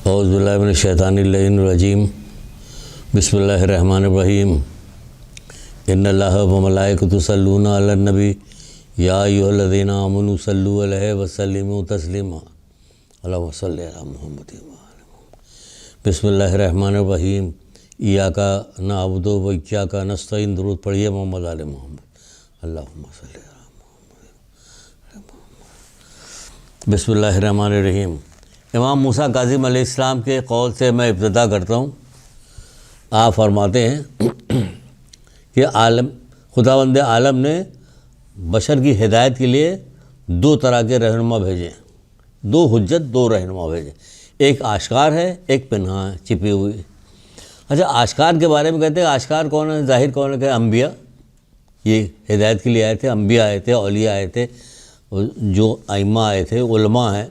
اعوذ باللہ من الشیطان اللعین الرجیم بسم اللہ الرحمن الرحیم ان اللہ و ملائکۃ یصلون علی النبی یا ایھا الذین آمنوا صلوا علیہ وسلموا تسلیما اللہم صلی علی محمد بسم اللہ الرحمن الرحیم ایاک نعبد و ایاک نستعین درود پڑھیے محمد آل محمد اللہم صلی علی محمد بسم اللہ الرحمن الرحیم۔ امام موسیٰ کاظم علیہ السلام کے قول سے میں ابتدا کرتا ہوں۔ آپ فرماتے ہیں کہ خداوند عالم نے بشر کی ہدایت کے لیے دو طرح کے رہنما بھیجے، دو حجت، دو رہنما بھیجے، ایک آشکار ہے، ایک پنہاں ہے، چھپی ہوئی۔ اچھا، آشکار کے بارے میں کہتے ہیں آشکار کون ہے، ظاہر کون ہے کہ انبیاء، یہ ہدایت کے لیے آئے تھے، انبیاء آئے تھے، اولیاء آئے تھے، جو ائمہ آئے تھے، علماء ہیں،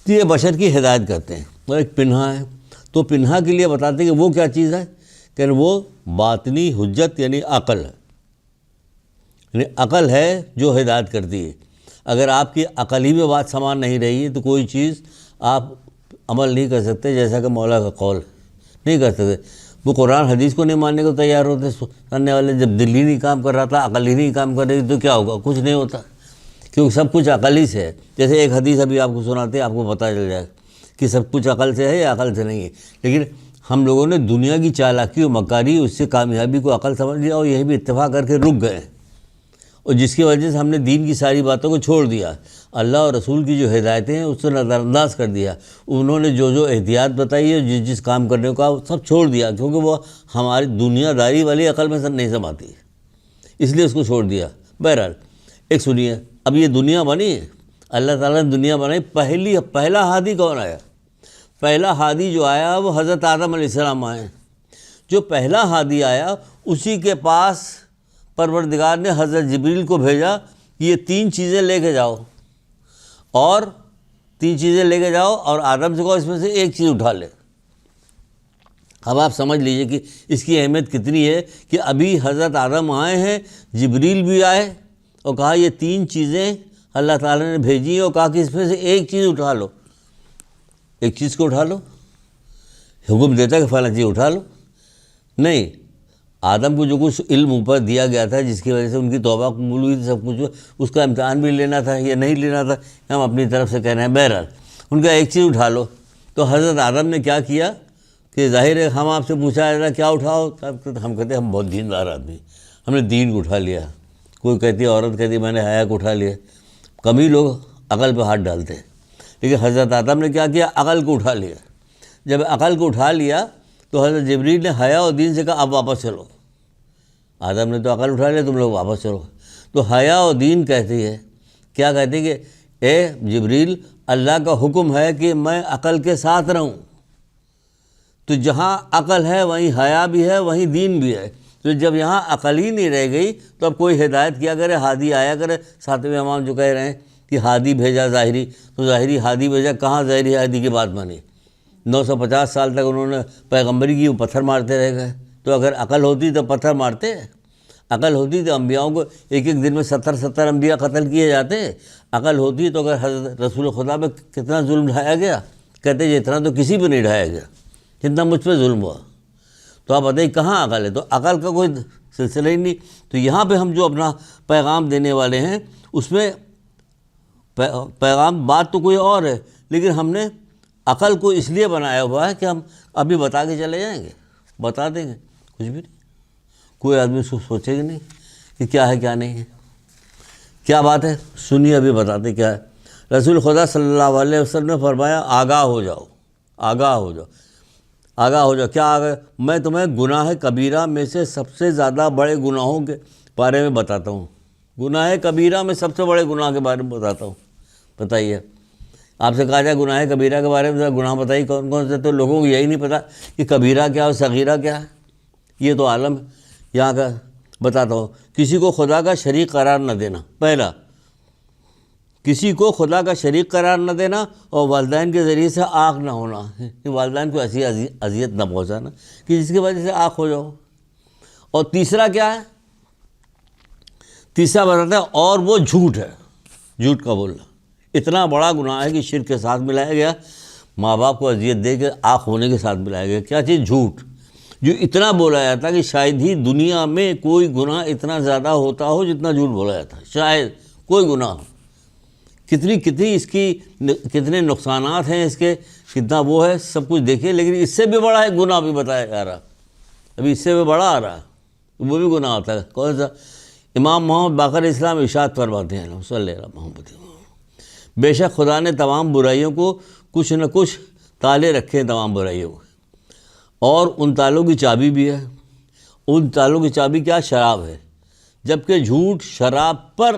تو یہ بشر کی ہدایت کرتے ہیں۔ اور ایک پنہا ہے، تو پنہا کے لیے بتاتے ہیں کہ وہ کیا چیز ہے، کہ وہ باطنی حجت یعنی عقل ہے، یعنی عقل ہے جو ہدایت کرتی ہے۔ اگر آپ کی عقل ہی میں بات سامان نہیں رہی ہے تو کوئی چیز آپ عمل نہیں کر سکتے، جیسا کہ مولا کا قول نہیں کر سکتے۔ وہ قرآن حدیث کو نہیں ماننے کو تیار ہوتے کرنے والے، جب دل ہی نہیں کام کر رہا تھا، عقل ہی نہیں کام کر رہی تو کیا ہوگا، کچھ نہیں ہوتا، کیونکہ سب کچھ عقل ہی سے ہے۔ جیسے ایک حدیث ابھی آپ کو سناتے ہیں، آپ کو پتہ چل جائے کہ سب کچھ عقل سے ہے یا عقل سے نہیں ہے۔ لیکن ہم لوگوں نے دنیا کی چالاکی و مکاری، اس سے کامیابی کو عقل سمجھ لیا اور یہی بھی اتفاق کر کے رک گئے، اور جس کی وجہ سے ہم نے دین کی ساری باتوں کو چھوڑ دیا، اللہ اور رسول کی جو ہدایتیں ہیں اس سے نظر انداز کر دیا۔ انہوں نے جو احتیاط بتائی ہے، جس کام کرنے کا سب چھوڑ دیا، کیونکہ وہ ہماری دنیا داری والی عقل میں نہیں سماتی، اس لیے اس کو چھوڑ دیا۔ بہرحال ایک سنیے، اب یہ دنیا بنی ہے، اللہ تعالیٰ نے دنیا بنائی، پہلا ہادی کون آیا؟ پہلا ہادی جو آیا وہ حضرت آدم علیہ السلام آئے۔ جو پہلا ہادی آیا اسی کے پاس پروردگار نے حضرت جبریل کو بھیجا کہ یہ تین چیزیں لے کے جاؤ، اور تین چیزیں لے کے جاؤ، اور آدم سے کہو اس میں سے ایک چیز اٹھا لے۔ اب آپ سمجھ لیجئے کہ اس کی اہمیت کتنی ہے کہ ابھی حضرت آدم آئے ہیں، جبریل بھی آئے اور کہا یہ تین چیزیں اللہ تعالیٰ نے بھیجی ہیں، اور کہا کہ اس میں سے ایک چیز اٹھا لو۔ ایک چیز کو اٹھا لو، حکم دیتا کہ فلاں چیز اٹھا لو؟ نہیں، آدم کو جو کچھ علم اوپر دیا گیا تھا، جس کی وجہ سے ان کی توبہ قبول ہوئی تھی، سب کچھ، اس کا امتحان بھی لینا تھا یا نہیں لینا تھا، ہم اپنی طرف سے کہہ رہے ہیں۔ بہرحال ان کا ایک چیز اٹھا لو، تو حضرت آدم نے کیا کیا کہ ظاہر ہے ہم آپ سے پوچھا جا رہا کیا اٹھاؤ، ہم کہتے ہیں ہم بہت دیندار آدمی، ہم نے دین کو اٹھا لیا۔ کوئی کہتی ہے، عورت کہتی ہے میں نے حیا کو اٹھا لیا۔ کم ہی لوگ عقل پہ ہاتھ ڈالتے ہیں، لیکن حضرت آدم نے کیا کیا، عقل کو اٹھا لیا۔ جب عقل کو اٹھا لیا تو حضرت جبریل نے حیا اور دین سے کہا اب واپس چلو۔ آدم نے تو عقل اٹھا لیا، تم لوگ واپس چلو۔ تو حیا اور دین کہتی ہے، کیا کہتی ہے کہ اے جبریل، اللہ کا حکم ہے کہ میں عقل کے ساتھ رہوں، تو جہاں عقل ہے وہیں حیا بھی ہے، وہیں دین بھی ہے۔ تو جب یہاں عقل ہی نہیں رہ گئی تو اب کوئی ہدایت کیا کرے، ہادی آیا کرے۔ ساتویں امام جو کہہ رہے ہیں کہ ہادی بھیجا ظاہری، تو ظاہری ہادی بھیجا، کہاں ظاہری ہادی کی بات مانی؟ 950 سال تک انہوں نے پیغمبری کی، وہ پتھر مارتے رہ گئے۔ تو اگر عقل ہوتی تو پتھر مارتے، عقل ہوتی تو انبیاءوں کو ایک ایک دن میں 70 انبیاء قتل کیے جاتے۔ عقل ہوتی تو اگر حضرت رسول خدا پہ کتنا ظلم ڈھایا گیا، کہتے ہیں اتنا تو کسی پہ نہیں ڈھایا گیا جتنا مجھ پہ ظلم ہوا۔ تو آپ بتائیے کہاں عقل ہے؟ تو عقل کا کوئی سلسلہ ہی نہیں۔ تو یہاں پہ ہم جو اپنا پیغام دینے والے ہیں، اس میں پیغام بات تو کوئی اور ہے، لیکن ہم نے عقل کو اس لیے بنایا ہوا ہے کہ ہم ابھی بتا کے چلے جائیں گے، بتا دیں گے، کچھ بھی نہیں۔ کوئی آدمی سوچے گا نہیں کہ کیا ہے کیا نہیں ہے، کیا بات ہے، سنیے ابھی بتاتے کیا ہے۔ رسول خدا صلی اللہ علیہ وسلم نے فرمایا آگاہ ہو جاؤ، آگاہ ہو جاؤ، آگاہ ہو جاؤ۔ کیا آگاہ؟ میں تمہیں گناہ کبیرہ میں سے سب سے زیادہ بڑے گناہوں کے بارے میں بتاتا ہوں۔ گناہ کبیرہ میں سب سے بڑے گناہ کے بارے میں بتاتا ہوں۔ بتائیے، آپ سے کہا جائے گناہ کبیرہ کے بارے میں، گناہ بتائیے کون کون سے، تو لوگوں کو یہی نہیں پتہ کہ کبیرہ کیا اور صغیرہ کیا ہے۔ یہ تو عالم ہے یہاں کا۔ بتاتا ہوں، کسی کو خدا کا شریک قرار نہ دینا، پہلا، کسی کو خدا کا شریک قرار نہ دینا، اور والدین کے ذریعے سے آنکھ نہ ہونا، والدین کو ایسی اذیت نہ پہنچانا کہ جس کی وجہ سے آنکھ ہو جاؤ۔ اور تیسرا کیا ہے؟ تیسرا بتاتا ہے اور وہ جھوٹ ہے، جھوٹ کا بولنا اتنا بڑا گناہ ہے کہ شرک کے ساتھ ملایا گیا۔ ماں باپ کو اذیت دے کے آنکھ ہونے کے ساتھ ملایا گیا. کیا چیز؟ جھوٹ. جو اتنا بولا جاتا کہ شاید ہی دنیا میں کوئی گناہ اتنا زیادہ ہوتا ہو جتنا جھوٹ بولا جاتا ہے. شاید کوئی گناہ. کتنی اس کی کتنے نقصانات ہیں اس کے، کتنا وہ ہے، سب کچھ دیکھیے. لیکن اس سے بھی بڑا ہے گناہ بھی بتایا جا رہا. ابھی اس سے بھی بڑا آ رہا، وہ بھی گناہ ہوتا ہے. کون سا؟ امام محمد باقر اسلام ارشاد فرماتے ہیں صلی اللہ محمد، بے شک خدا نے تمام برائیوں کو کچھ نہ کچھ تالے رکھے ہیں، تمام برائیوں کو، اور ان تالوں کی چابی بھی ہے. ان تالوں کی چابی کیا؟ شراب ہے. جبکہ جھوٹ شراب پر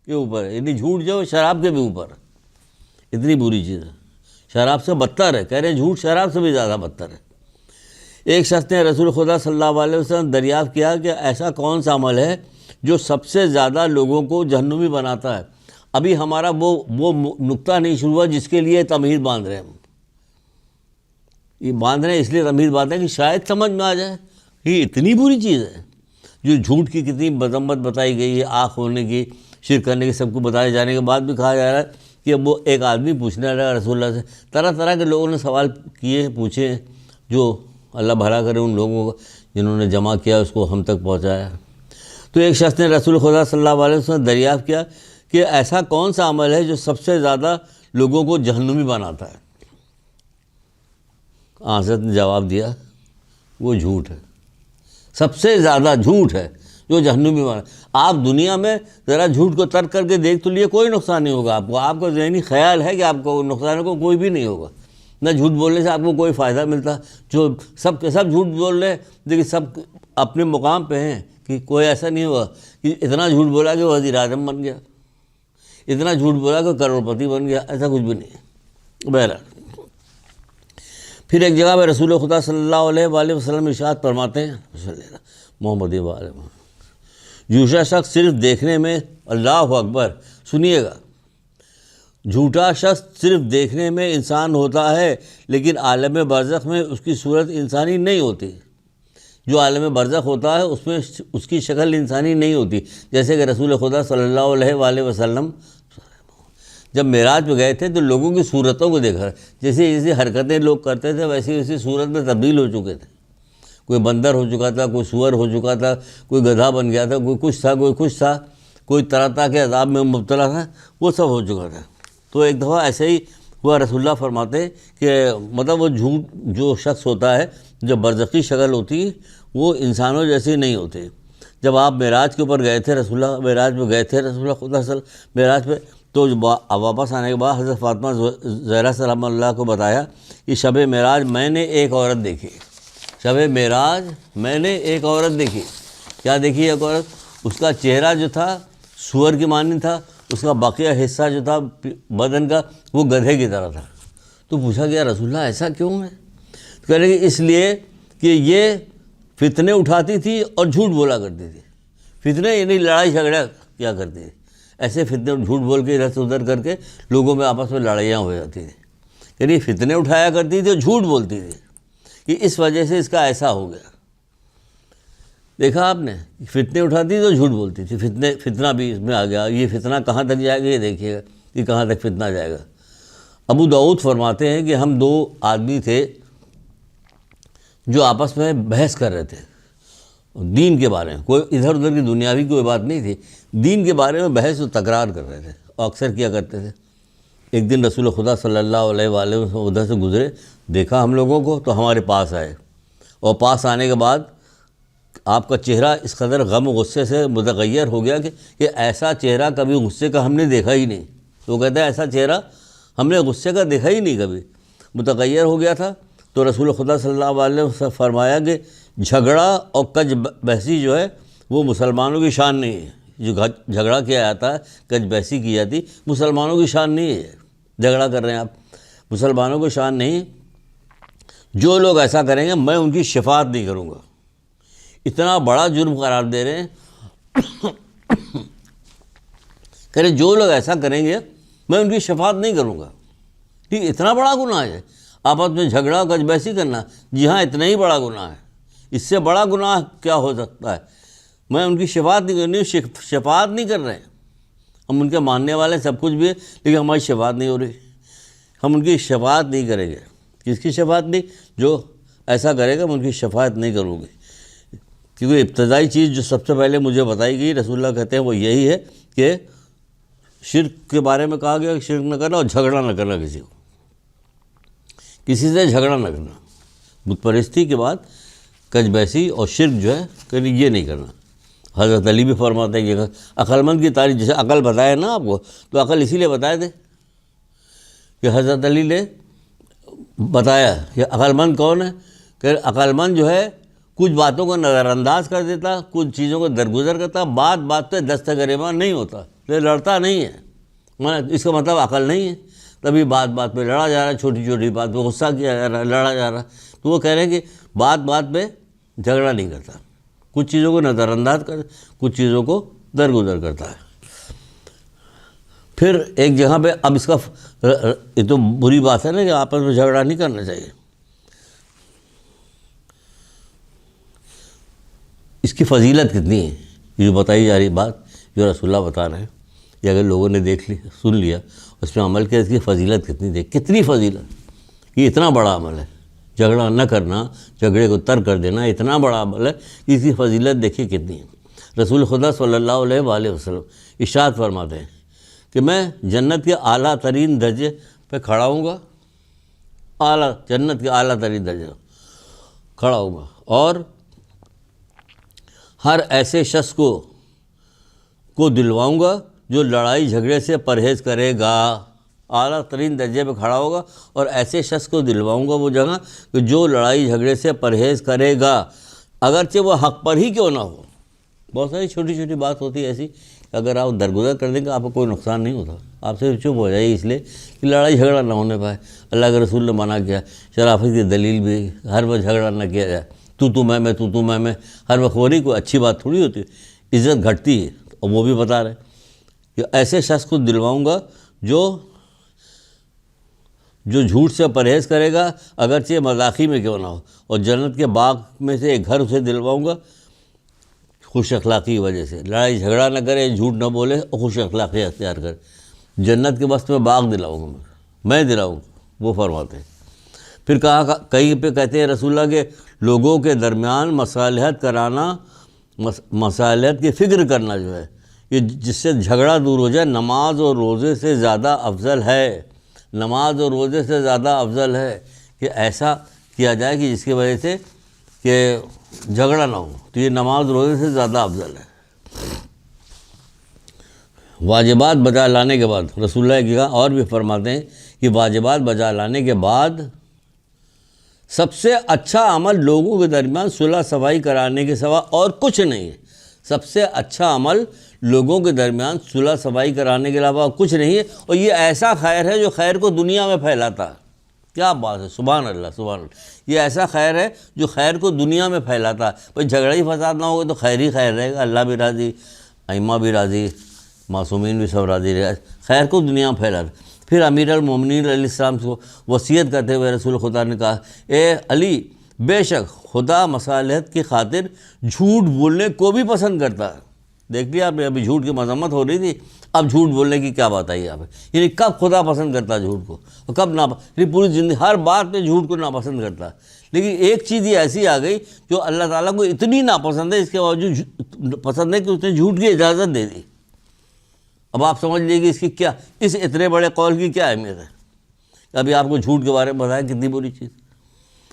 کے اوپر ہے، یعنی جھوٹ جو شراب کے بھی اوپر، اتنی بری چیز ہے. شراب سے بدتر ہے. کہہ رہے ہیں جھوٹ شراب سے بھی زیادہ بدتر ہے. ایک شخص نے رسول خدا صلی اللہ علیہ وسلم دریافت کیا کہ ایسا کون سا عمل ہے جو سب سے زیادہ لوگوں کو جہنمی بناتا ہے؟ ابھی ہمارا وہ نقطہ نہیں شروع ہوا جس کے لیے تمہید باندھ رہے ہیں ہم. یہ باندھ رہے ہیں اس لیے تمہید باندھ رہے ہیں کہ شاید سمجھ میں آ جائے. یہ اتنی بری چیز ہے جو جھوٹ کی کتنی مذمت بتائی گئی ہے، آنکھ ہونے کی، شرک کرنے کی، سب کو بتائے جانے کے بعد بھی کہا جا رہا ہے کہ وہ ایک آدمی پوچھنے لگا رسول اللہ سے. طرح طرح کے لوگوں نے سوال کیے، پوچھے، جو اللہ بھلا کرے ان لوگوں کو جنہوں نے جمع کیا اس کو ہم تک پہنچایا. تو ایک شخص نے رسول خدا صلی اللہ علیہ وسلم دریافت کیا کہ ایسا کون سا عمل ہے جو سب سے زیادہ لوگوں کو جہنمی بناتا ہے؟ حضرت نے جواب دیا وہ جھوٹ ہے. سب سے زیادہ جھوٹ ہے جو جہنمی بنا. آپ دنیا میں ذرا جھوٹ کو ترک کر کے دیکھ تو لیے، کوئی نقصان نہیں ہوگا آپ کو. آپ کا ذہنی خیال ہے کہ آپ کو نقصان کو کوئی بھی نہیں ہوگا. نہ جھوٹ بولنے سے آپ کو کوئی فائدہ ملتا. جو سب کے سب جھوٹ بول رہے ہیں لیکن سب اپنے مقام پہ ہیں کہ کوئی ایسا نہیں ہوا کہ اتنا جھوٹ بولا کہ وزیر اعظم بن گیا، اتنا جھوٹ بولا کہ کروڑپتی بن گیا. ایسا کچھ بھی نہیں. بہرحال پھر ایک جگہ پہ رسول خدا صلی اللہ علیہ وآلہ وسلم ارشاد فرماتے ہیں محمد وآلہ جھوٹا شخص صرف دیکھنے میں، اللہ اکبر، سنیے گا، جھوٹا شخص صرف دیکھنے میں انسان ہوتا ہے لیکن عالم برزخ میں اس کی صورت انسانی نہیں ہوتی. جو عالم برزخ ہوتا ہے اس میں اس کی شکل انسانی نہیں ہوتی. جیسے کہ رسول خدا صلی اللہ علیہ وآلہ وسلم جب معراج پہ گئے تھے تو لوگوں کی صورتوں کو دیکھا، جیسے حرکتیں لوگ کرتے تھے ویسی صورت میں تبدیل ہو چکے تھے. کوئی بندر ہو چکا تھا، کوئی سور ہو چکا تھا، کوئی گدھا بن گیا تھا، کوئی کچھ تھا، کوئی کچھ تھا، کوئی طرح طرح کے عذاب میں مبتلا تھا، وہ سب ہو چکا تھا. تو ایک دفعہ ایسے ہی ہوا. رسول اللہ فرماتے کہ مطلب وہ جھوٹ جو شخص ہوتا ہے، جو برزخی شکل ہوتی ہے، وہ انسانوں جیسی نہیں ہوتی. جب آپ معراج کے اوپر گئے تھے، رسول اللہ معراج پہ گئے تھے، رسول اللہ خدا صلی معراج پہ، تو واپس آنے کے بعد حضرت فاطمہ زہرا سلام اللہ کو بتایا کہ شب معراج میں نے ایک عورت دیکھی. شب معراج میں نے ایک عورت دیکھی. کیا دیکھی ایک عورت؟ اس کا چہرہ جو تھا سور کی مانند تھا، اس کا بقیہ حصہ جو تھا بدن کا وہ گدھے کی طرح تھا. تو پوچھا گیا رسول اللہ ایسا کیوں ہے؟ تو کہہ رہے کہ اس لیے کہ یہ فتنے اٹھاتی تھی اور جھوٹ بولا کرتی تھی. فتنے یعنی لڑائی جھگڑا کیا کرتی تھی. ایسے فتنے جھوٹ بول کے ادھر سے ادھر کر کے لوگوں میں آپس میں لڑائیاں ہو جاتی تھیں. یعنی فتنے اٹھایا کرتی تھی اور جھوٹ بولتی تھی کہ اس وجہ سے اس کا ایسا ہو گیا. دیکھا آپ نے، فتنے اٹھاتی تھی تو جھوٹ بولتی تھی. فتنہ بھی اس میں آ گیا. یہ فتنہ کہاں تک جائے گا یہ دیکھیے گا کہ کہاں تک فتنہ جائے گا. ابو داؤد فرماتے ہیں کہ ہم دو آدمی تھے جو آپس میں بحث کر رہے تھے دین کے بارے میں. کوئی ادھر ادھر کی دنیاوی کوئی بات نہیں تھی، دین کے بارے میں بحث و تکرار کر رہے تھے اور اکثر کیا کرتے تھے. ایک دن رسول خدا صلی اللہ علیہ وآلہ وسلم ادھر سے گزرے، دیکھا ہم لوگوں کو تو ہمارے پاس آئے، اور پاس آنے کے بعد آپ کا چہرہ اس قدر غم و غصے سے متغیر ہو گیا کہ ایسا چہرہ کبھی غصے کا ہم نے دیکھا ہی نہیں. تو کہتے ہیں ایسا چہرہ ہم نے غصے کا دیکھا ہی نہیں کبھی، متغیر ہو گیا تھا. تو رسول خدا صلی اللہ علیہ وسلم فرمایا کہ جھگڑا اور کج بحثی جو ہے وہ مسلمانوں کی شان نہیں ہے. جو جھگڑا کیا جاتا ہے، کج بحثی کی جاتی، مسلمانوں کی شان نہیں ہے. جھگڑا کر رہے ہیں آپ، مسلمانوں کی شان نہیں. جو لوگ ایسا کریں گے میں ان کی شفاعت نہیں کروں گا. اتنا بڑا جرم قرار دے رہے ہیں. کہہ رہے جو لوگ ایسا کریں گے میں ان کی شفاعت نہیں کروں گا. ٹھیک، اتنا بڑا گناہ ہے آپس میں جھگڑا کج بحثی کرنا. جی ہاں، اتنا ہی بڑا گناہ ہے. اس سے بڑا گناہ کیا ہو سکتا ہے؟ میں ان کی شفاعت نہیں کرنی. شفاعت نہیں کر رہے ہیں ہم، ان کے ماننے والے سب کچھ بھی ہے لیکن ہماری شفاعت نہیں ہو رہی. ہم ان کی شفاعت نہیں کریں گے. کس کی شفاعت نہیں؟ جو ایسا کرے گا میں ان کی شفاعت نہیں کروں گی. کیونکہ ابتدائی چیز جو سب سے پہلے مجھے بتائی گئی، رسول اللہ کہتے ہیں وہ یہی ہے کہ شرک کے بارے میں کہا گیا کہ شرک نہ کرنا اور جھگڑا نہ کرنا، کسی سے جھگڑا نہ کرنا. بت پرستی کے بعد کج بیسی اور شرک جو ہے کہ یہ نہیں کرنا. حضرت علی بھی فرماتے ہیں کہ عقل مند کی تعریف، جیسے عقل بتایا نا آپ کو، تو عقل اسی لیے بتائے تھے کہ حضرت علی نے بتایا کہ عقل مند کون ہے. کہ عقل مند جو ہے کچھ باتوں کو نظر انداز کر دیتا، کچھ چیزوں کو درگزر کرتا، بات پہ دست گریباں نہیں ہوتا، لڑتا نہیں ہے. اس کا مطلب عقل نہیں ہے. تبھی بات پہ لڑا جا رہا ہے، چھوٹی چھوٹی بات پہ غصہ کیا جا رہا ہے، لڑا جا رہا ہے. تو وہ کہہ رہے ہیں کہ بات پہ جھگڑا نہیں کرتا، کچھ چیزوں کو نظر انداز کر، کچھ چیزوں کو درگزر کرتا ہے. پھر ایک جگہ پہ اب اس کا یہ تو بری بات ہے نا کہ آپس میں جھگڑا نہیں کرنا چاہیے. اس کی فضیلت کتنی ہے یہ جو بتائی جا رہی بات، جو رسول اللہ بتا رہے ہیں، یہ اگر لوگوں نے دیکھ لی، سن لیا، اس پہ عمل کیا، اس کی فضیلت کتنی فضیلت. یہ اتنا بڑا عمل ہے، جھگڑا نہ کرنا، جھگڑے کو ترک کر دینا، اتنا بڑا عمل ہے. اس کی فضیلت دیکھیے کتنی ہے. رسول خدا صلی اللہ علیہ وآلہ وسلم ارشاد فرماتے ہیں کہ میں جنت کے اعلیٰ ترین درجے پہ کھڑا ہوں گا، جنت کے اعلیٰ ترین درجے کھڑا ہوں گا، اور ہر ایسے شخص کو دلواؤں گا جو لڑائی جھگڑے سے پرہیز کرے گا. اعلیٰ ترین درجے پہ کھڑا ہوگا اور ایسے شخص کو دلواؤں گا وہ جگہ کہ جو لڑائی جھگڑے سے پرہیز کرے گا، اگرچہ وہ حق پر ہی کیوں نہ ہو. بہت ساری چھوٹی چھوٹی بات ہوتی ہے ایسی کہ اگر آپ درگزر کر دیں گے آپ کو کوئی نقصان نہیں ہوتا، آپ سے چپ ہو جائے، اس لیے کہ لڑائی جھگڑا نہ ہونے پائے. اللہ کے رسول نے منع کیا. شرافت کی دلیل بھی ہر وقت جھگڑا نہ کیا جائے، تو میں ہر وقت ہو رہی، کوئی اچھی بات تھوڑی ہوتی ہے، عزت گھٹتی ہے. اور وہ بھی بتا رہے کہ ایسے شخص کو دلواؤں گا جو جھوٹ سے پرہیز کرے گا، اگرچہ مذاقی میں کیوں نہ ہو، اور جنت کے باغ میں سے ایک گھر اسے دلواؤں گا خوش اخلاقی کی وجہ سے. لڑائی جھگڑا نہ کرے، جھوٹ نہ بولے اور خوش اخلاقی اختیار کرے. جنت کے وسط میں باغ دلاؤں گا میں دلاؤں گا، وہ فرماتے ہیں. پھر کہیں پہ کہتے ہیں رسول اللہ کے لوگوں کے درمیان مصالحت کرانا، مصالحت کی فکر کرنا جو ہے، یہ جس سے جھگڑا دور ہو جائے، نماز اور روزے سے زیادہ افضل ہے. نماز اور روزے سے زیادہ افضل ہے کہ ایسا کیا جائے کہ جس کی وجہ سے کہ جھگڑا نہ ہو. تو یہ نماز روزے سے زیادہ افضل ہے. واجبات بجا لانے کے بعد رسول اللہ کی اور بھی فرماتے ہیں کہ واجبات بجا لانے کے بعد سب سے اچھا عمل لوگوں کے درمیان صلح صفائی کرانے کے سوا اور کچھ نہیں ہے. سب سے اچھا عمل لوگوں کے درمیان صلح صفائی کرانے کے علاوہ کچھ نہیں ہے. اور یہ ایسا خیر ہے جو خیر کو دنیا میں پھیلاتا ہے. کیا بات ہے، سبحان اللہ سبحان اللہ. یہ ایسا خیر ہے جو خیر کو دنیا میں پھیلاتا ہے. بھائی جھگڑا ہی فساد نہ ہوگا تو خیر ہی خیر رہے گا، اللہ بھی راضی، ائمہ بھی راضی، معصومین بھی سب راضی رہے گا. خیر کو دنیا میں پھیلاتا. پھر امیر المومنین علیہ السلام کو وصیت کرتے ہوئے رسول خدا نے کہا، اے علی، بے شک خدا مصالحت کی خاطر جھوٹ بولنے کو بھی پسند کرتا ہے. دیکھ لیا آپ نے، ابھی جھوٹ کی مذمت ہو رہی تھی، اب جھوٹ بولنے کی کیا بات آئی آپ؟ یعنی کب خدا پسند کرتا ہے جھوٹ کو اور کب یعنی پوری زندگی ہر بات میں جھوٹ کو ناپسند کرتا ہے. لیکن ایک چیز یہ ایسی آ گئی جو اللہ تعالیٰ کو اتنی ناپسند ہے، اس کے باوجود پسند ہے کہ اس نے جھوٹ کی اجازت دے دی. اب آپ سمجھ لیجیے کہ اس اتنے بڑے قول کی کیا اہمیت ہے. ابھی آپ کو جھوٹ کے بارے میں بتایا کتنی بری چیز.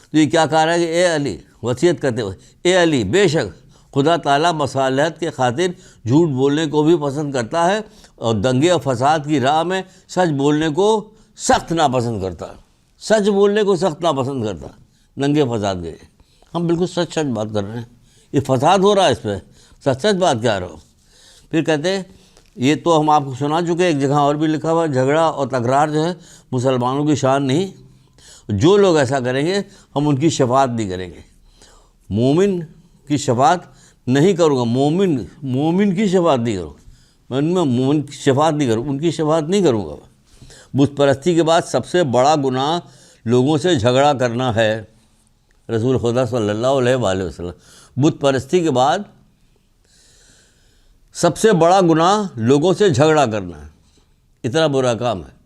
تو یہ کیا کہہ رہا ہے کہ اے علی، وصیت کرتے ہوئے، اے علی، بے شک خدا تعالیٰ مصالحت کے خاطر جھوٹ بولنے کو بھی پسند کرتا ہے اور دنگے اور فساد کی راہ میں سچ بولنے کو سخت ناپسند کرتا ہے. سچ بولنے کو سخت ناپسند کرتا ہے، دنگے فساد کے. ہم بالکل سچ بات کر رہے ہیں، یہ فساد ہو رہا ہے، اس پہ سچ بات کہہ رہا ہوں. پھر کہتے ہیں، یہ تو ہم آپ کو سنا چکے، ایک جگہ اور بھی لکھا ہوا، جھگڑا اور تکرار جو ہے مسلمانوں کی شان نہیں. جو لوگ ایسا کریں گے ہم ان کی شفاعت نہیں کریں گے. مومن کی شفاعت نہیں کروں گا، مومن کی شفاعت نہیں کروں گا، میں مومن کی شفاعت نہیں کروں، ان کی شفاعت نہیں کروں گا. بت پرستی کے بعد سب سے بڑا گناہ لوگوں سے جھگڑا کرنا ہے. رسول خدا صلی اللہ علیہ وآلہ وسلم، بت پرستی کے بعد سب سے بڑا گناہ لوگوں سے جھگڑا کرنا ہے. اتنا برا کام ہے.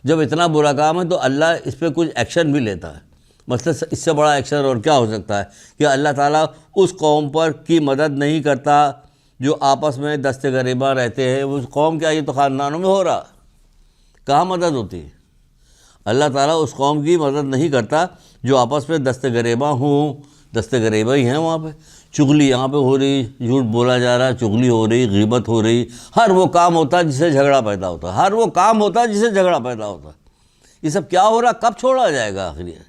جب اتنا برا کام ہے تو اللہ اس پہ کچھ ایکشن بھی لیتا ہے. مثلا اس سے بڑا ایکشن اور کیا ہو سکتا ہے کہ اللہ تعالیٰ اس قوم پر کی مدد نہیں کرتا جو آپس میں دست گریباں رہتے ہیں. اس قوم کیا، یہ تو خاندانوں میں ہو رہا، کہاں مدد ہوتی ہے؟ اللہ تعالیٰ اس قوم کی مدد نہیں کرتا جو آپس میں دست گریباں ہوں. دست گریباں ہی ہیں وہاں پہ. چغلی یہاں پہ ہو رہی، جھوٹ بولا جا رہا، چغلی ہو رہی، غیبت ہو رہی. ہر وہ کام ہوتا ہے جس سے جھگڑا پیدا ہوتا ہے، ہر وہ کام ہوتا ہے جس سے جھگڑا پیدا ہوتا ہے. یہ سب کیا ہو رہا، کب چھوڑا جائے گا آخر یہ؟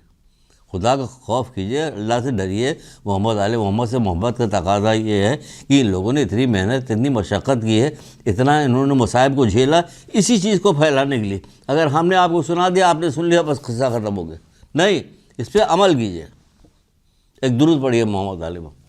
خدا کا خوف کیجئے، اللہ سے ڈریے. محمد آل محمد سے محبت کا تقاضا یہ ہے کہ ان لوگوں نے اتنی محنت، اتنی مشقت کی ہے، اتنا انہوں نے مصائب کو جھیلا اسی چیز کو پھیلانے کے لیے. اگر ہم نے آپ کو سنا دیا، آپ نے سن لیا، بس قصہ ختم ہو گیا. نہیں، اس پہ عمل کیجئے. ایک درود پڑھیے محمد آل محمد.